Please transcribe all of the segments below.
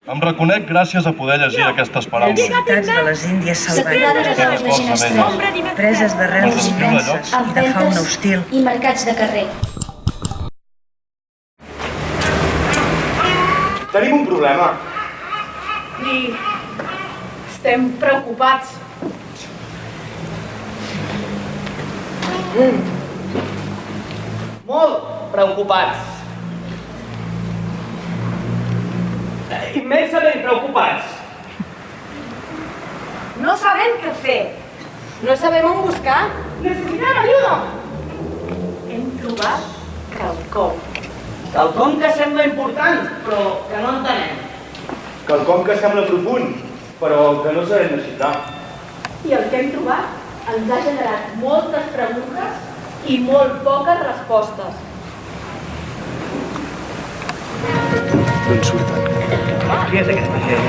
Em reconec gràcies a poder llegir aquestes paraules. Ciutats de les Índies Separades de les salvatges, preses d'arrels immenses i de fauna hostil. I mercats de carrer. Tenim un problema. I estem preocupats. Molt preocupats. Immensament preocupats. No sabem què fer. No sabem on buscar. Necessitem ajuda. Hem trobat quelcom. Quelcom que sembla important, però que no entenem. Quelcom que sembla profund, però que no sabem desxifrar. I el que hem trobat ens ha generat moltes preguntes i molt poques respostes. D'on surten? Qui és aquesta gent?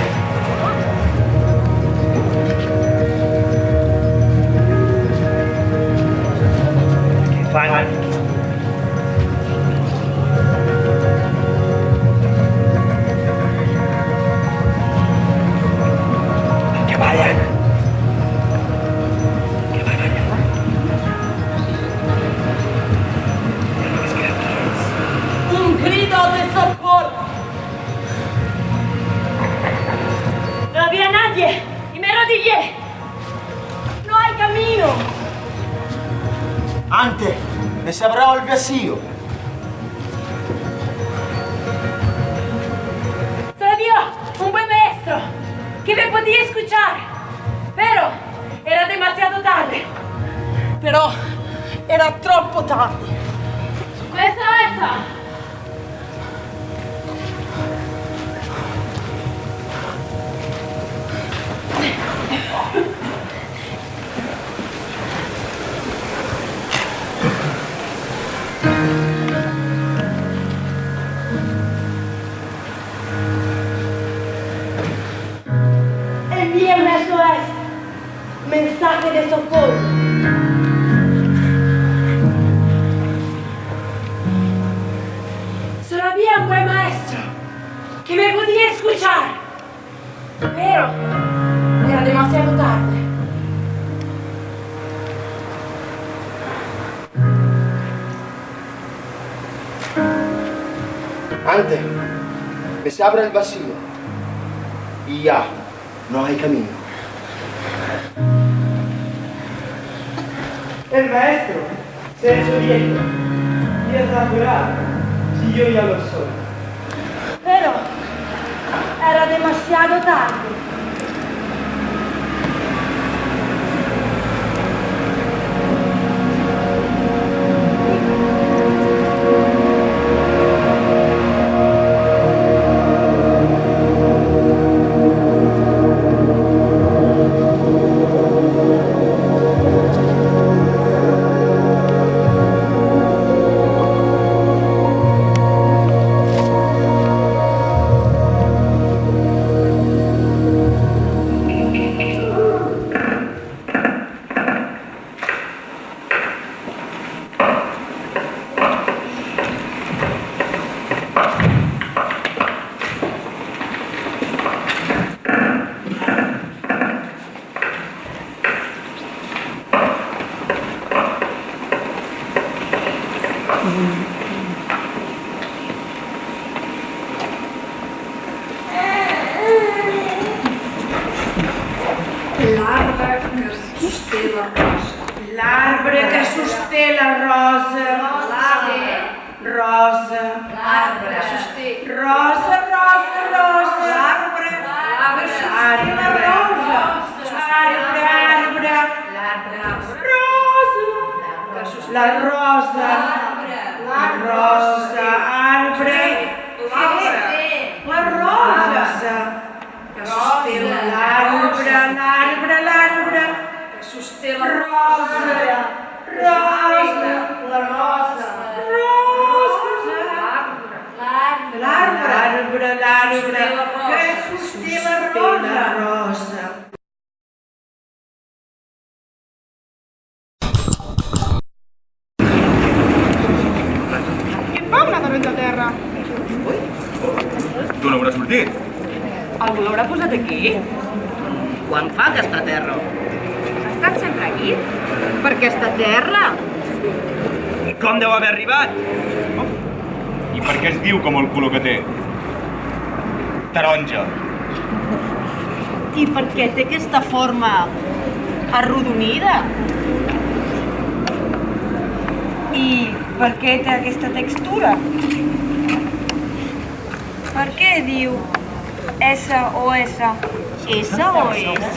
Què fan? Què ballen? Què ballen? Un grito de socorro. No había nadie y me arrodillé. No hay camino. Antes me sembraba el vacío. Solo había un buen maestro que me podía escuchar. Pero era demasiado tarde. Però era troppo tardi. Esa. Envíame SOS. Mensaje de socorro. Solo había un buen maestro que me podía escuchar. Pero era demasiado tarde. Antes me se abre el vacío y ya no hay camino. El maestro se ha hecho viejo y es natural si yo ya lo soy. Pero era demasiado tarde. L'arbre que sosté la rosa. Rosa. L'arbre que sosté. Rosa, rosa, rosa. L'arbre. Arbre, rosa. Arbre, arbre. Rosa. La rosa. La rosa, arbre. La rosa. Que sosté l'arbre, l'arbre, l'arbre. Que sosté la rosa. Rosa. La rosa. L'arbre, l'arbre, que sosté la rosa. Què fa una taronja a terra? Tu no hauràs sortit? Algú l'haurà posat aquí? Quan fa aquesta terra? Ha estat sempre aquí? Per aquesta terra? I com deu haver arribat? I per què es diu com el color que té? Taronja. I per què té aquesta forma arrodonida? I per què té aquesta textura? Per què diu SOS? SOS?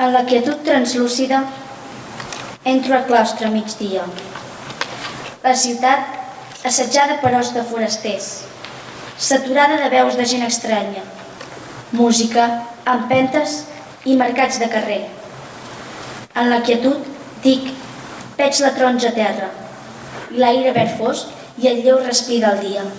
En la quietud translúcida entro al claustre a migdia. La ciutat, assetjada per hosts de forasters, saturada de veus de gent estranya, música, empentes i mercats de carrer. En la quietud, dic, veig la taronja a terra, l'aire verd fosc i el lleu respir del dia.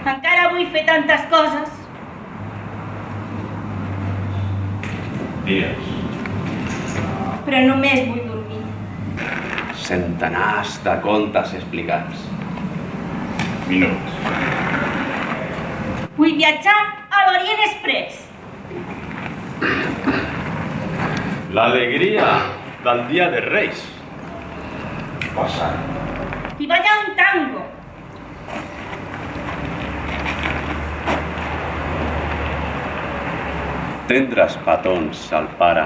Encara vull fer tantes coses. Dies. Però només vull dormir. Centenars de contes explicats. Minuts. Vull viatjar a l'Orient Express. L'alegria del dia de Reis. Passant. I ballar un tango. Tendres petons al pare.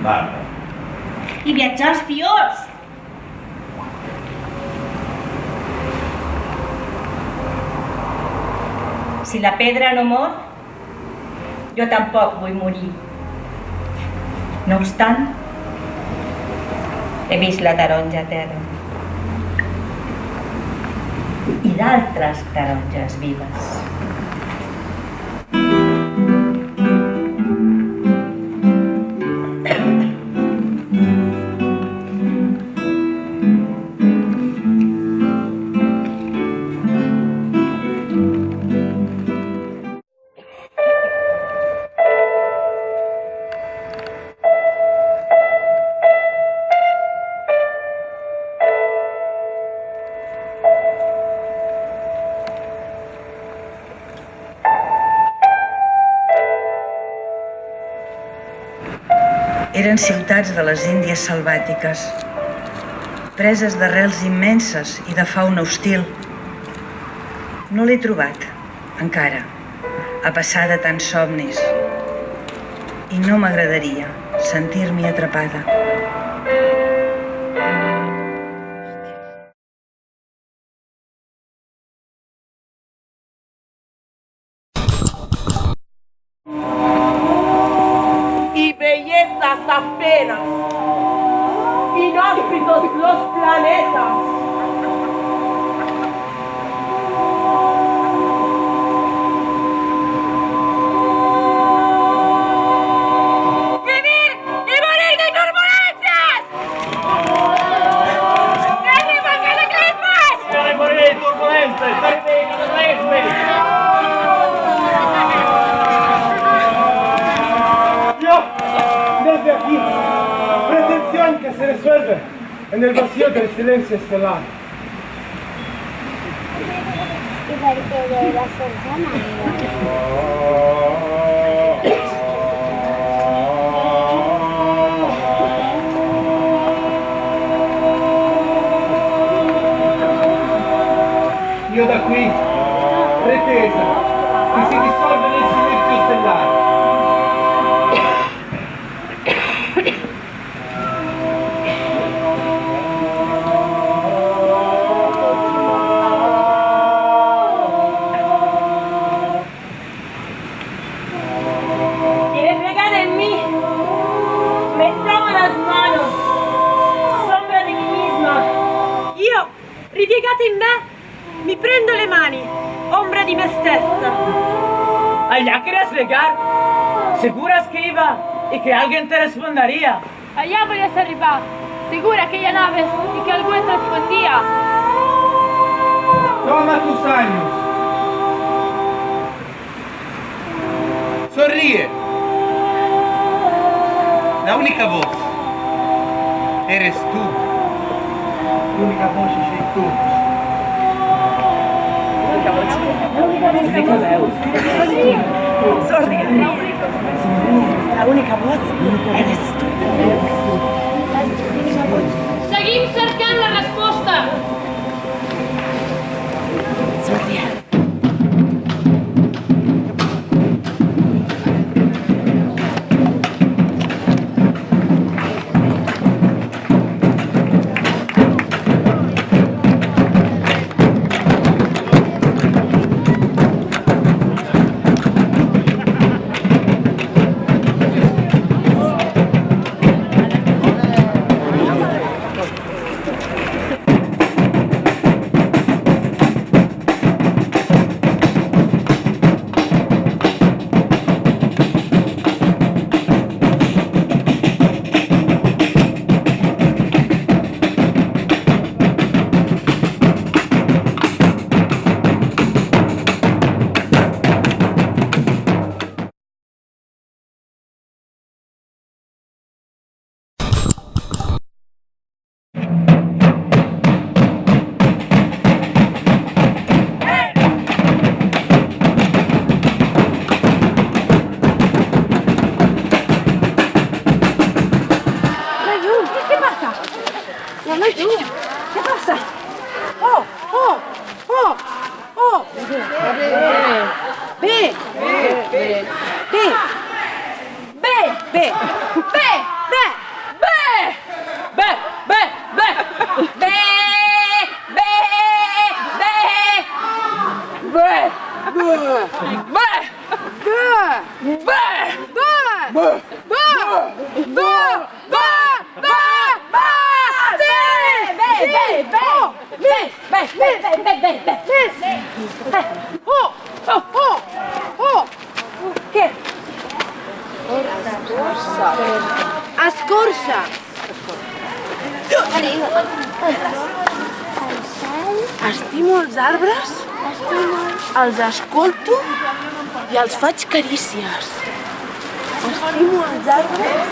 Marta. I viatjar als fiords. Si la pedra no mor, jo tampoc vull morir. No obstant, he vist la taronja a terra. I d'altres taronges vives. Eren ciutats de les Índies selvàtiques, preses d'arrels immenses i de fauna hostil. No l'he trobat, encara, a passar de tants somnis. I no m'agradaria sentir-m'hi atrapada. coordenadas apenas. Inhóspitos los planetas. ¡Vivir y morir de turbulencias! ¡Arriba cataclismas! ¡Vivir y morir de turbulencias! ¡Arriba cataclismas! Desde aquí, pretensión que se resuelve en el vacío del silencio estelar. ¿Y por qué debe ser Io da qui, pretesa, che si dissolve nel silenzio stellare. Ripiegate in me, mi prendo le mani, ombra di me stessa. ¿Allá querías llegar? ¿Seguras que iba y que alguien te respondería? Allá voglias arribar, segura que ya naves y que algún te respondía. Toma tus años. Sonríe. La única voz eres tú. L'unica voce sei tu. Sorride. La única voz eres tú. Seguim cercant la resposta. Sorride. Què? Escorça. Estimo els arbres, els escolto i els faig carícies. Estimo els arbres,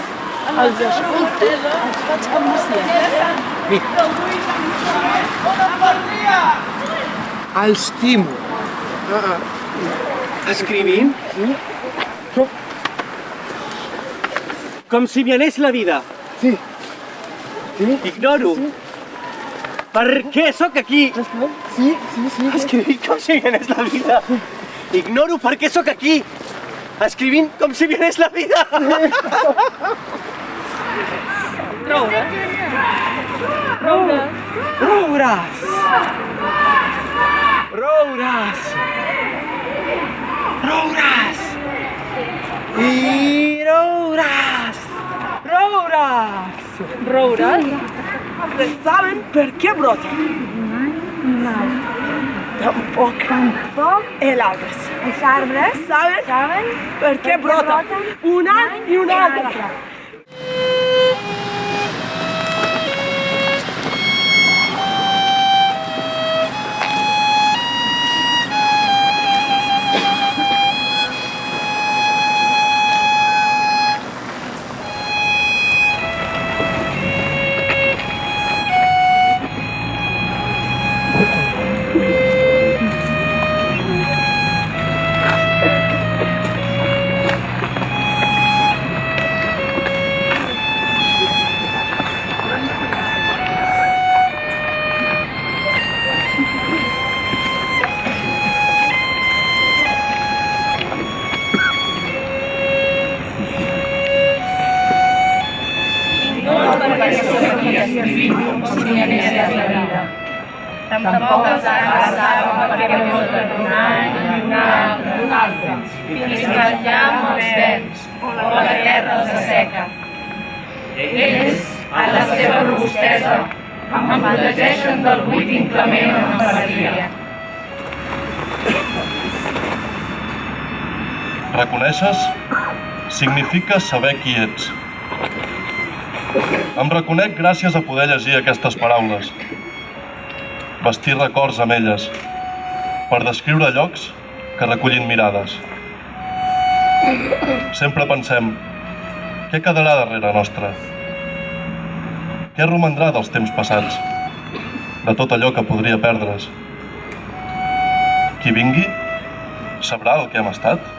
els escolto, els faig carícies. Els timo. Escrivint? Com si m'hi anés la vida. Sí. Ignoro. Per què sóc aquí? Sí. Escrivint com si m'hi anés la vida. Ignoro per què sóc aquí. Escrivint com si m'hi anés la vida. Roures. roures. Roures? ¿Saben por qué brotan? Tampoco el árboles. ¿Los árboles? ¿Saben por qué brotan? Una y una otra. Tampoc els agradaven perquè broten un any i un altre, fins que el llamp els vents o la terra els asseca. Ells, a la seva robustesa, em protegeixen del buit inclement on em perdria. Reconeixes significa saber qui ets. Em reconec gràcies a poder llegir aquestes paraules, vestir records amb elles, per descriure llocs que recollin mirades. Sempre pensem, què quedarà darrere nostre? Què romandrà dels temps passats, de tot allò que podria perdre's? Qui vingui, sabrà el que hem estat?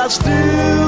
Still